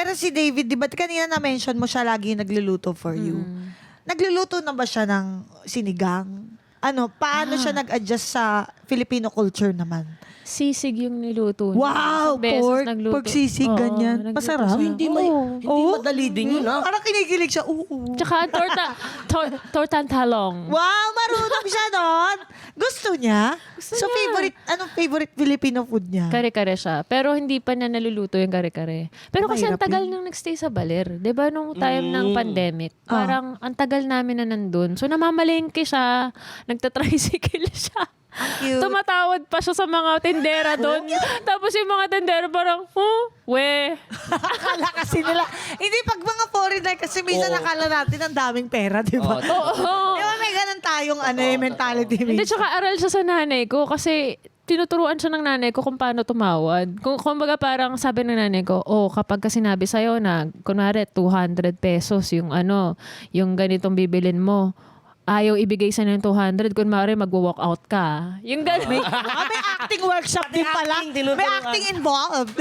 Pero si David, di ba kanina na-mention mo siya lagi nagluluto for you? Nagluluto na ba siya ng sinigang? Ano, paano siya nag-adjust sa Filipino culture naman? Sisig yung niluto niya. Wow, Isang beses pork, nagluto. pork sisig, Oo, ganyan. nagluto Masarap? siya. Hindi Oo. madali din yun, ha? Parang kinikilig siya. Oo. Tsaka tortang talong. Wow, marunong siya doon. Gusto niya? Gusto So, niya. anong favorite Filipino food niya? Kare-kare siya. Pero hindi pa niya naluluto yung kare-kare. Pero kasi ang Mahirap tagal yun. nang nagstay sa Baler. 'Di ba nung time ng pandemic? Parang ang tagal namin na nandun. So namamalengke siya. Nagtatricycle siya. Cute. Tumatawad pa siya sa mga tendera doon. Tapos yung mga tendera parang, we. Akala kasi nila. Hindi, pag mga foreigner, kasi minsan Oo. nakala natin ang daming pera, di ba? Oo. Di ba may ganun tayong mentality Hindi, minsan. tsaka aral siya sa nanay ko kasi tinuturuan siya ng nanay ko kung paano tumawad. Kumbaga parang sabi ng nanay ko, kapag ka sinabi sa'yo na, kunwari, 200 pesos yung yung ganitong bibilin mo, ayaw ibigay sa ng 200, kunwari mag-walk out ka. Yung ganun. May acting workshop din pala. acting, tinuturuan. May acting involved.